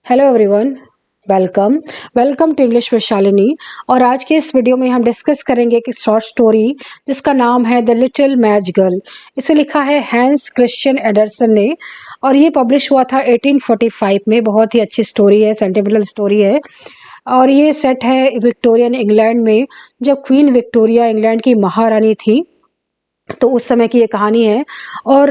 Hello everyone. Welcome welcome to English with Shalini. और आज के इस वीडियो में हम डिस्कस करेंगे एक शॉर्ट स्टोरी जिसका नाम है द लिटिल मैच गर्ल। इसे लिखा है हैंस क्रिश्चियन एंडरसन ने और ये पब्लिश हुआ था 1845 में। बहुत ही अच्छी स्टोरी है, सेंटिमेंटल स्टोरी है और ये सेट है विक्टोरियन इंग्लैंड में, जब क्वीन विक्टोरिया इंग्लैंड की महारानी थी। तो उस समय की ये कहानी है। और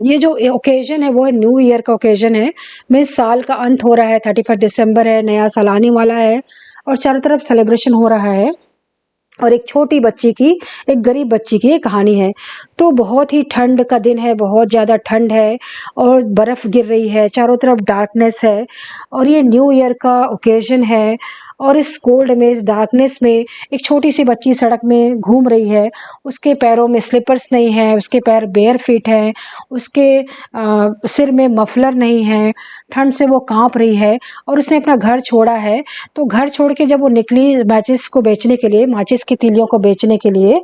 ये जो ओकेजन है वो है न्यू ईयर का ओकेजन है। मीन्स साल का अंत हो रहा है, 31 दिसंबर है, नया साल आने वाला है और चारों तरफ सेलिब्रेशन हो रहा है। और एक छोटी बच्ची की, एक गरीब बच्ची की ये कहानी है। तो बहुत ही ठंड का दिन है, बहुत ज़्यादा ठंड है और बर्फ़ गिर रही है, चारों तरफ डार्कनेस है और ये न्यू ईयर का ओकेजन है। और इस कोल्ड में, इस डार्कनेस में एक छोटी सी बच्ची सड़क में घूम रही है। उसके पैरों में स्लीपर्स नहीं है, उसके पैर बेयर फीट हैं, उसके सिर में मफलर नहीं है, ठंड से वो कांप रही है और उसने अपना घर छोड़ा है। तो घर छोड़ के जब वो निकली मैचिस को बेचने के लिए, माचिस की तीलियों को बेचने के लिए,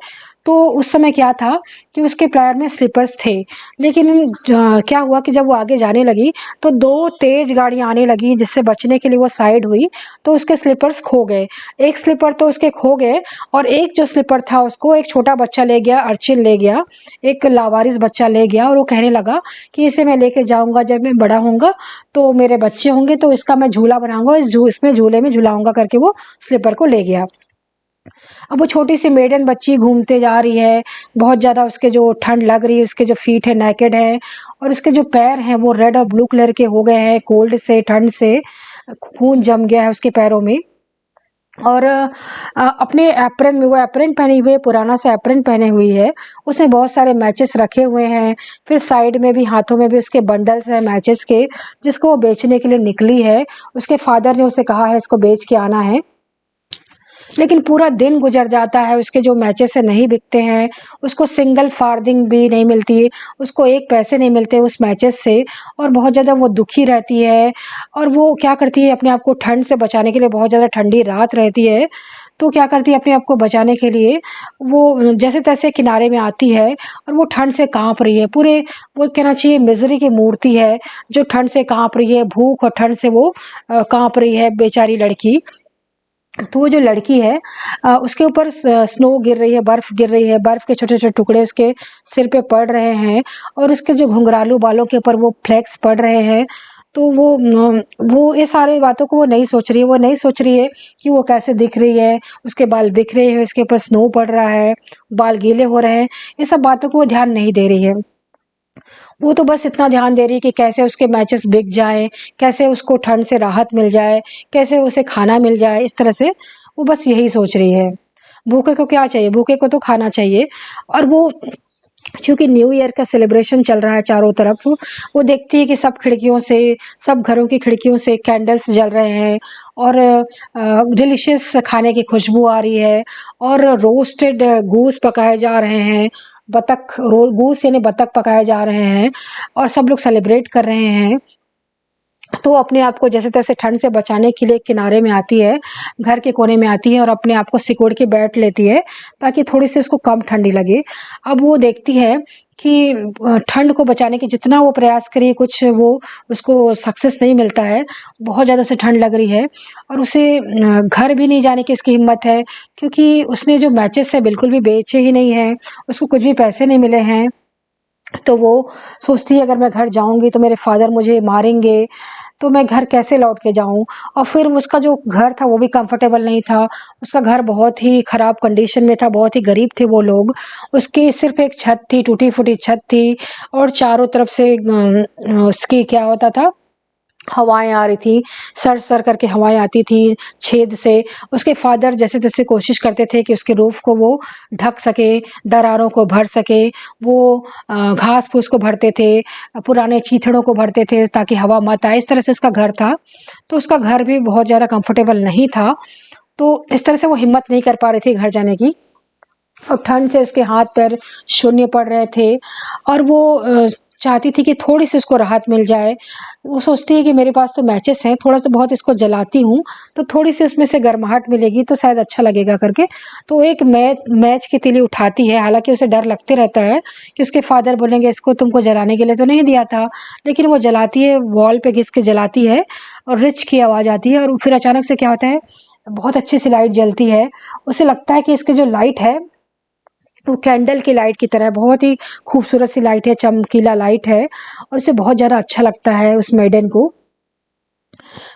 तो उस समय क्या था कि उसके पैर में स्लीपर्स थे। लेकिन क्या हुआ कि जब वो आगे जाने लगी तो दो तेज गाड़ियां आने लगी, जिससे बचने के लिए वो साइड हुई तो उसके स्लीपर्स खो गए। एक स्लीपर तो उसके खो गए और एक जो स्लीपर था उसको एक छोटा बच्चा ले गया, अर्चिन ले गया, एक लावारिस बच्चा ले गया और वो कहने लगा कि इसे मैं लेके जाऊंगा, जब मैं बड़ा होऊंगा तो मेरे बच्चे होंगे तो इसका मैं झूला बनाऊंगा, इसमें झूले में झुलाऊंगा करके वो स्लीपर को ले गया। अब वो छोटी सी मेडन बच्ची घूमते जा रही है, बहुत ज़्यादा उसके जो ठंड लग रही है, उसके जो फीट है नेकेड है और उसके जो पैर हैं वो रेड और ब्लू कलर के हो गए हैं, कोल्ड से, ठंड से खून जम गया है उसके पैरों में। और अपने एप्रन में, वो एप्रन पहनी हुई है, पुराना सा एप्रन पहने हुई है। उसने बहुत सारे मैचेस रखे हुए हैं, फिर साइड में भी, हाथों में भी उसके बंडल्स हैं मैचेस के, जिसको वो बेचने के लिए निकली है। उसके फादर ने उसे कहा है इसको बेच के आना है। लेकिन पूरा दिन गुजर जाता है, उसके जो मैचेस है नहीं बिकते हैं, उसको सिंगल फार्दिंग भी नहीं मिलती, उसको एक पैसे नहीं मिलते उस मैचेस से और बहुत ज़्यादा वो दुखी रहती है। और वो क्या करती है अपने आप को ठंड से बचाने के लिए, बहुत ज़्यादा ठंडी रात रहती है तो क्या करती है अपने आप को बचाने के लिए, वो जैसे तैसे किनारे में आती है और वो ठंड से कांप रही है पूरे, वो कहना चाहिए मिजरी की मूर्ति है जो ठंड से कांप रही है, भूख और ठंड से वो कांप रही है बेचारी लड़की। तो वो जो लड़की है उसके ऊपर स्नो गिर रही है, बर्फ गिर रही है, बर्फ के छोटे छोटे टुकड़े उसके सिर पे पड़ रहे हैं और उसके जो घुंघरालू बालों के ऊपर वो फ्लेक्स पड़ रहे हैं। तो वो ये सारी बातों को वो नहीं सोच रही है, वो नहीं सोच रही है कि वो कैसे दिख रही है, उसके बाल बिखरे हैं, उसके ऊपर स्नो पड़ रहा है, बाल गीले हो रहे हैं, ये सब बातों को वो ध्यान नहीं दे रही है। वो तो बस इतना ध्यान दे रही है कि कैसे उसके मैचेस बिक जाएं, कैसे उसको ठंड से राहत मिल जाए, कैसे उसे खाना मिल जाए, इस तरह से वो बस यही सोच रही है। भूखे को क्या चाहिए, भूखे को तो खाना चाहिए। और वो चूंकि न्यू ईयर का सेलिब्रेशन चल रहा है चारों तरफ, वो देखती है कि सब खिड़कियों से, सब घरों की खिड़कियों से कैंडल्स जल रहे हैं और डिलिशियस खाने की खुशबू आ रही है और रोस्टेड गूस पकाए जा रहे हैं, बतख, गूस यानी बतख पकाए जा रहे हैं और सब लोग सेलिब्रेट कर रहे हैं। तो अपने आप को जैसे तैसे ठंड से बचाने के लिए किनारे में आती है, घर के कोने में आती है और अपने आप को सिकोड़ के बैठ लेती है ताकि थोड़ी सी उसको कम ठंडी लगे। अब वो देखती है कि ठंड को बचाने की जितना वो प्रयास करे, कुछ वो उसको सक्सेस नहीं मिलता है, बहुत ज़्यादा उसे ठंड लग रही है और उसे घर भी नहीं जाने की उसकी हिम्मत है, क्योंकि उसने जो मैचेस है बिल्कुल भी बेचे ही नहीं हैं, उसको कुछ भी पैसे नहीं मिले हैं। तो वो सोचती है अगर मैं घर जाऊंगी तो मेरे फादर मुझे मारेंगे, तो मैं घर कैसे लौट के जाऊं। और फिर उसका जो घर था वो भी कंफर्टेबल नहीं था, उसका घर बहुत ही खराब कंडीशन में था, बहुत ही गरीब थे वो लोग। उसकी सिर्फ एक छत थी, टूटी फूटी छत थी और चारों तरफ से उसकी क्या होता था, हवाएं आ रही थी, सर सर करके हवाएं आती थी छेद से। उसके फादर जैसे तैसे कोशिश करते थे कि उसके रूफ को वो ढक सके, दरारों को भर सके। वो घास फूस को भरते थे, पुराने चीथड़ों को भरते थे ताकि हवा मत आए, इस तरह से उसका घर था। तो उसका घर भी बहुत ज़्यादा कंफर्टेबल नहीं था, तो इस तरह से वो हिम्मत नहीं कर पा रही थी घर जाने की और ठंड से उसके हाथ पैर शून्य पड़ रहे थे। और वो चाहती थी कि थोड़ी सी उसको राहत मिल जाए। वो सोचती है कि मेरे पास तो मैचेस हैं, थोड़ा सा बहुत इसको जलाती हूँ तो थोड़ी सी उसमें से गर्माहट मिलेगी तो शायद अच्छा लगेगा करके। तो एक मैच की तीली उठाती है, हालांकि उसे डर लगते रहता है कि उसके फादर बोलेंगे इसको तुमको जलाने के लिए तो नहीं दिया था, लेकिन वो जलाती है, वॉल पे घिस के जलाती है और रिच की आवाज़ आती है। और फिर अचानक से क्या होता है, बहुत अच्छी सी लाइट जलती है। उसे लगता है कि इसकी जो लाइट है वो कैंडल की लाइट की तरह बहुत ही खूबसूरत सी लाइट है, चमकीला लाइट है, और उसे बहुत ज़्यादा अच्छा लगता है उस मेडन को।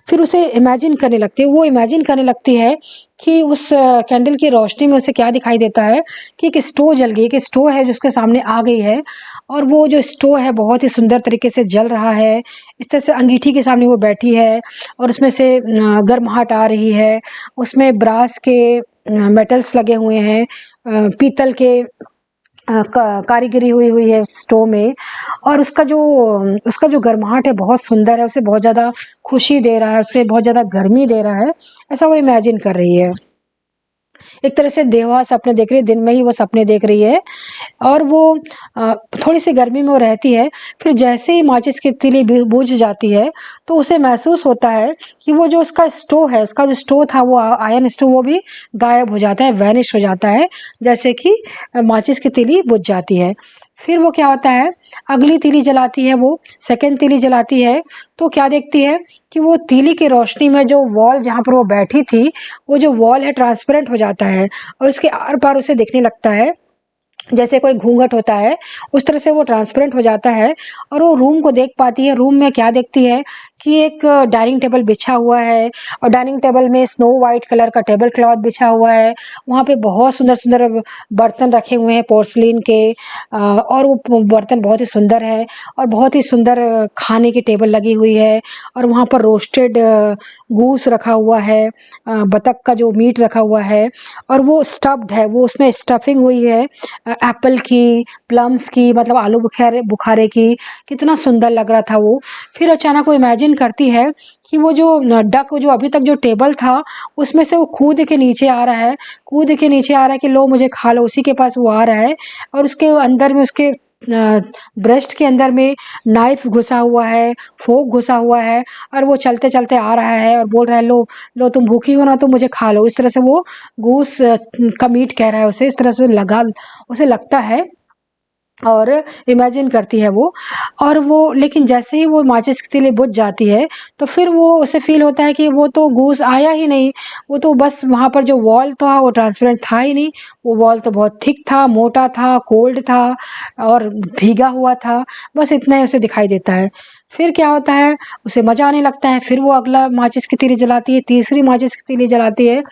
फिर उसे इमेजिन करने लगती है, वो इमेजिन करने लगती है कि उस कैंडल की रोशनी में उसे क्या दिखाई देता है कि एक स्टोव जल गई, एक स्टोव है जो उसके सामने आ गई है, और वो जो स्टोव है बहुत ही सुंदर तरीके से जल रहा है। इस तरह से अंगीठी के सामने वो बैठी है और उसमें से गर्माहट आ रही है। उसमें ब्रास के मेटल्स लगे हुए हैं, पीतल के कारीगरी हुई हुई है स्टोव में, और उसका जो गर्माहट है बहुत सुंदर है, उसे बहुत ज़्यादा खुशी दे रहा है, उसे बहुत ज़्यादा गर्मी दे रहा है, ऐसा वो इमेजिन कर रही है। एक तरह से देवा सपने देख रही है, दिन में ही वो सपने देख रही है। और वो थोड़ी सी गर्मी में वो रहती है। फिर जैसे ही माचिस की तीली बुझ जाती है तो उसे महसूस होता है कि वो जो उसका स्टोव है, उसका जो स्टोव था वो आयरन स्टोव, वो भी गायब हो जाता है, वैनिश हो जाता है, जैसे कि माचिस की तीली बुझ जाती है। फिर वो क्या होता है, अगली तीली जलाती है, वो सेकंड तीली जलाती है, तो क्या देखती है कि वो तीली की रोशनी में जो वॉल जहाँ पर वो बैठी थी, वो जो वॉल है ट्रांसपेरेंट हो जाता है और उसके आर पार उसे दिखने लगता है जैसे कोई घूंघट होता है, उस तरह से वो ट्रांसपेरेंट हो जाता है। और वो रूम को देख पाती है। रूम में क्या देखती है कि एक डाइनिंग टेबल बिछा हुआ है, और डाइनिंग टेबल में स्नो वाइट कलर का टेबल क्लॉथ बिछा हुआ है। वहाँ पे बहुत सुंदर सुंदर बर्तन रखे हुए हैं पोर्सलिन के, और वो बर्तन बहुत ही सुंदर है, और बहुत ही सुंदर खाने की टेबल लगी हुई है। और वहाँ पर रोस्टेड गूस रखा हुआ है, बतख का जो मीट रखा हुआ है, और वो स्टफ्ड है, वो उसमें स्टफिंग हुई है एप्पल की, प्लम्स की, मतलब आलू बुखारे बुखारे की। कितना सुंदर लग रहा था वो। फिर अचानक वो इमेजिन करती है कि वो जो डक जो अभी तक जो टेबल था उसमें से वो कूद के नीचे आ रहा है, कूद के नीचे आ रहा है कि लो मुझे खा लो, उसी के पास वो आ रहा है। और उसके अंदर में, उसके ब्रेस्ट के अंदर में नाइफ घुसा हुआ है, फोक घुसा हुआ है, और वो चलते चलते आ रहा है और बोल रहा है लो लो तुम भूखी हो ना तो मुझे खा लो। इस तरह से वो गूस का मीट कह रहा है उसे, इस तरह से उसे लगता है और इमेजिन करती है वो। और वो लेकिन जैसे ही वो माचिस की तीली बुझ जाती है तो फिर वो उसे फील होता है कि वो तो गूस आया ही नहीं, वो तो बस वहाँ पर जो वॉल था वो ट्रांसपेरेंट था ही नहीं, वो वॉल तो बहुत थिक था, मोटा था, कोल्ड था और भीगा हुआ था, बस इतना ही उसे दिखाई देता है। फिर क्या होता है, उसे मज़ा आने लगता है। फिर वो अगला माचिस की तीली जलाती है, तीसरी माचिस की तीली जलाती है।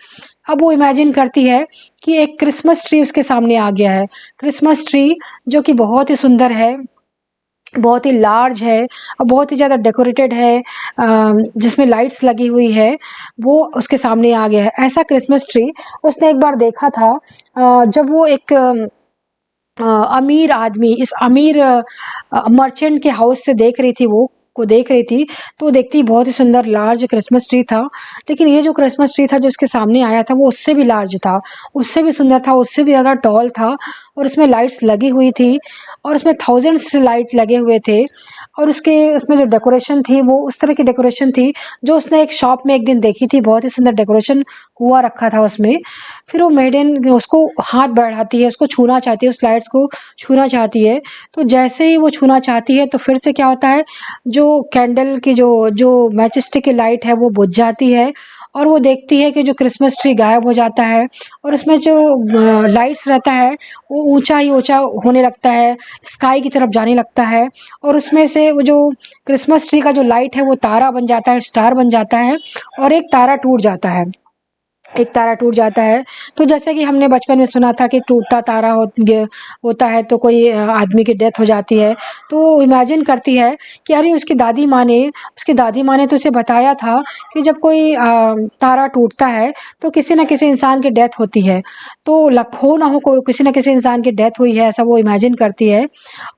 अब वो इमेजिन करती है कि एक क्रिसमस ट्री उसके सामने आ गया है। क्रिसमस ट्री जो कि बहुत ही सुंदर है, बहुत ही लार्ज है और बहुत ही ज़्यादा डेकोरेटेड है, जिसमें लाइट्स लगी हुई है, वो उसके सामने आ गया है। ऐसा क्रिसमस ट्री उसने एक बार देखा था, जब वो एक अमीर आदमी, इस अमीर मर्चेंट के हाउस से देख रही थी, वो को देख रही थी, तो देखती बहुत ही सुंदर लार्ज क्रिसमस ट्री था। लेकिन ये जो क्रिसमस ट्री था जो उसके सामने आया था वो उससे भी लार्ज था, उससे भी सुंदर था, उससे भी ज़्यादा टॉल था, और उसमें लाइट्स लगी हुई थी, और उसमें थाउजेंड्स लाइट लगे हुए थे। और उसमें जो डेकोरेशन थी वो उस तरह की डेकोरेशन थी जो उसने एक शॉप में एक दिन देखी थी, बहुत ही सुंदर डेकोरेशन हुआ रखा था उसमें। फिर वो मेडन उसको हाथ बढ़ाती है, उसको छूना चाहती है, उस लाइट्स को छूना चाहती है। तो जैसे ही वो छूना चाहती है तो फिर से क्या होता है, जो कैंडल की जो जो मैच स्टिक की लाइट है वो बुझ जाती है, और वो देखती है कि जो क्रिसमस ट्री गायब हो जाता है, और उसमें जो लाइट्स रहता है वो ऊंचा ही ऊंचा होने लगता है, स्काई की तरफ जाने लगता है। और उसमें से वो जो क्रिसमस ट्री का जो लाइट है वो तारा बन जाता है, स्टार बन जाता है, और एक तारा टूट जाता है, एक तारा टूट जाता है। तो जैसे कि हमने बचपन में सुना था कि टूटता तारा होता है तो कोई आदमी की डेथ हो जाती है। तो वो इमेजिन करती है कि अरे उसकी दादी माँ ने तो उसे बताया था कि जब कोई तारा टूटता है तो किसी न किसी इंसान की डेथ होती है। तो हो ना हो कोई किसी न किसी इंसान की डेथ हुई है, ऐसा वो इमेजिन करती है।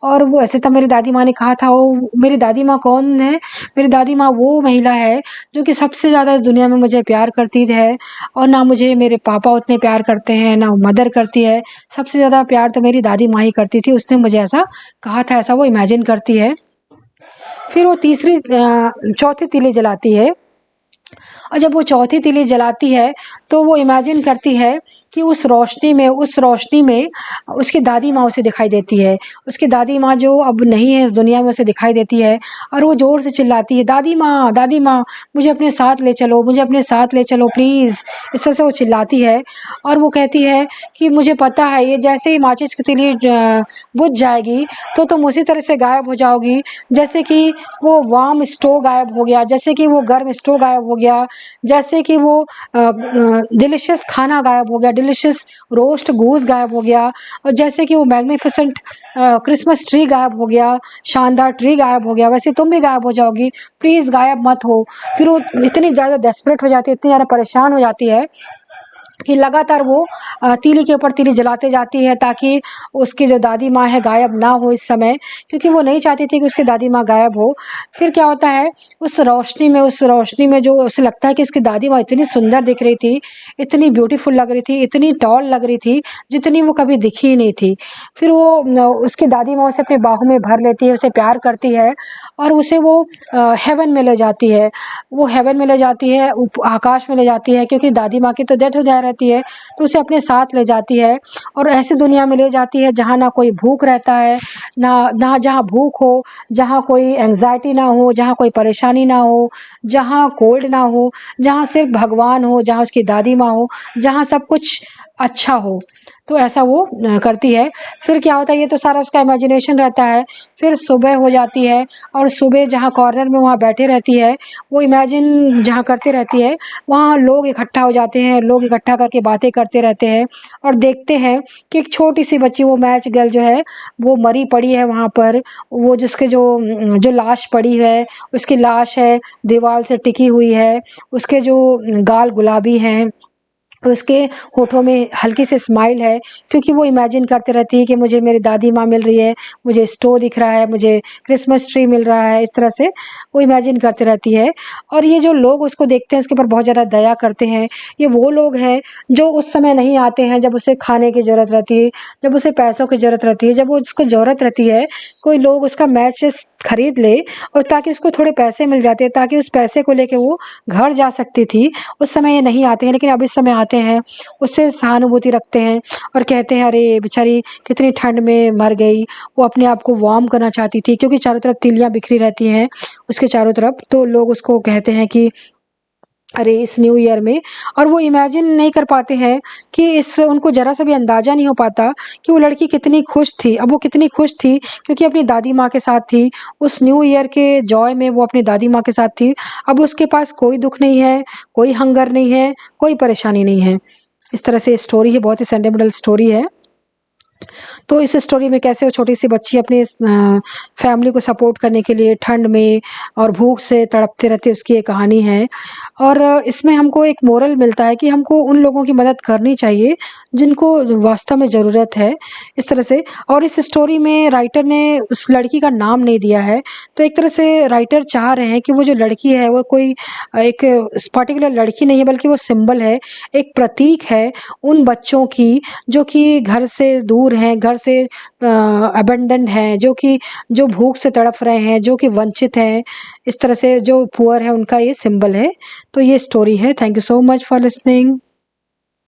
और वो ऐसे तो मेरी दादी माँ ने कहा था, वो मेरी दादी माँ कौन है? मेरी दादी माँ वो महिला है जो कि सबसे ज़्यादा इस दुनिया में मुझे प्यार करती है, और ना मुझे मेरे पापा उतने प्यार करते हैं, ना मदर करती है, सबसे ज़्यादा प्यार तो मेरी दादी माँ ही करती थी, उसने मुझे ऐसा कहा था, ऐसा वो इमेजिन करती है। फिर वो चौथी तीली जलाती है, और जब वो चौथी तीली जलाती है तो वो इमेजिन करती है कि उस रोशनी में उसकी दादी माँ उसे दिखाई देती है। उसकी दादी माँ जो अब नहीं है इस दुनिया में, उसे दिखाई देती है, और वो ज़ोर से चिल्लाती है, दादी माँ मुझे अपने साथ ले चलो, मुझे अपने साथ ले चलो प्लीज़। इस तरह से वो चिल्लाती है, और वो कहती है कि मुझे पता है ये जैसे ही माचिस की तीली बुझ जाएगी तो तुम उसी तरह से गायब हो जाओगी, जैसे कि वो वार्म स्टोव गायब हो गया, जैसे कि वो गर्म स्टोव गायब हो गया, जैसे कि वो डिलीशियस खाना गायब हो गया, डिलीशियस रोस्ट गूस गायब हो गया, और जैसे कि वो मैग्निफिसेंट क्रिसमस ट्री गायब हो गया, शानदार ट्री गायब हो गया, वैसे तुम भी गायब हो जाओगी, प्लीज़ गायब मत हो। फिर वो इतनी ज़्यादा डेस्परेट हो जाती है, इतनी ज़्यादा परेशान हो जाती है कि लगातार वो तीली के ऊपर तीली जलाते जाती है, ताकि उसकी जो दादी माँ है गायब ना हो इस समय, क्योंकि वो नहीं चाहती थी कि उसकी दादी माँ गायब हो। फिर क्या होता है, उस रोशनी में जो उसे लगता है कि उसकी दादी माँ इतनी सुंदर दिख रही थी, इतनी ब्यूटीफुल लग रही थी, इतनी टॉल लग रही थी, जितनी वो कभी दिखी ही नहीं थी। फिर वो उसकी दादी माँ उसे अपनी बाहों में भर लेती है, उसे प्यार करती है, और उसे वो हेवन में ले जाती है। वो हेवन में ले जाती है, आकाश में ले जाती है, क्योंकि दादी माँ की तो डेथ हो जा रहती है, तो उसे अपने साथ ले जाती है, और ऐसी दुनिया में ले जाती है जहाँ ना कोई भूख रहता है, ना जहाँ भूख हो, जहाँ कोई एंग्जाइटी ना हो, जहाँ कोई परेशानी ना हो, जहाँ कोल्ड ना हो, जहाँ सिर्फ भगवान हो, जहाँ उसकी दादी माँ हो, जहाँ सब कुछ अच्छा हो। तो ऐसा वो करती है। फिर क्या होता है, ये तो सारा उसका इमेजिनेशन रहता है। फिर सुबह हो जाती है, और सुबह जहाँ कॉर्नर में वहाँ बैठे रहती है, वो इमेजिन जहाँ करती रहती है, वहाँ लोग इकट्ठा हो जाते हैं, लोग इकट्ठा करके बातें करते रहते हैं, और देखते हैं कि एक छोटी सी बच्ची, वो मैच गर्ल जो है, वो मरी पड़ी है वहाँ पर। वो जिसके जो लाश पड़ी है, उसकी लाश है दीवार से टिकी हुई है, उसके जो गाल गुलाबी हैं, उसके होठों में हल्की सी स्माइल है, क्योंकि वो इमेजिन करते रहती है कि मुझे मेरी दादी माँ मिल रही है, मुझे स्टोव दिख रहा है, मुझे क्रिसमस ट्री मिल रहा है। इस तरह से वो इमेजिन करती रहती है, और ये जो लोग उसको देखते हैं उसके ऊपर बहुत ज़्यादा दया करते हैं। ये वो लोग हैं जो उस समय नहीं आते हैं जब उसे खाने की ज़रूरत रहती है, जब उसे पैसों की ज़रूरत रहती है, जब वो उसको ज़रूरत रहती है कोई लोग उसका मैचेस खरीद ले, और ताकि उसको थोड़े पैसे मिल जाते हैं, ताकि उस पैसे को लेके वो घर जा सकती थी। उस समय ये नहीं आते हैं, लेकिन अब इस समय आते हैं, उससे सहानुभूति रखते हैं, और कहते हैं अरे बेचारी कितनी ठंड में मर गई, वो अपने आप को वार्म करना चाहती थी, क्योंकि चारों तरफ तीलियां बिखरी रहती हैं उसके चारों तरफ। तो लोग उसको कहते हैं कि अरे इस न्यू ईयर में, और वो इमेजिन नहीं कर पाते हैं कि इस उनको ज़रा सा भी अंदाज़ा नहीं हो पाता कि वो लड़की कितनी खुश थी। अब वो कितनी खुश थी क्योंकि अपनी दादी माँ के साथ थी, उस न्यू ईयर के जॉय में वो अपनी दादी माँ के साथ थी। अब उसके पास कोई दुःख नहीं है, कोई हंगर नहीं है, कोई परेशानी नहीं है। इस तरह से स्टोरी है, बहुत ही सेंटिमेंटल स्टोरी है। तो इस स्टोरी में कैसे वो छोटी सी बच्ची अपनी फैमिली को सपोर्ट करने के लिए ठंड में और भूख से तड़पते रहते, उसकी एक कहानी है। और इसमें हमको एक मोरल मिलता है कि हमको उन लोगों की मदद करनी चाहिए जिनको वास्तव में ज़रूरत है, इस तरह से। और इस स्टोरी में राइटर ने उस लड़की का नाम नहीं दिया है, तो एक तरह से राइटर चाह रहे हैं कि वो जो लड़की है वो कोई एक पर्टिकुलर लड़की नहीं है, बल्कि वो सिंबल है, एक प्रतीक है उन बच्चों की जो कि घर से दूर हैं, घर से अबैंडन्ड हैं, जो भूख से तड़प रहे हैं, जो कि वंचित हैं, इस तरह से जो पुअर है उनका ये सिंबल है। तो ये स्टोरी है। Thank you so much for listening.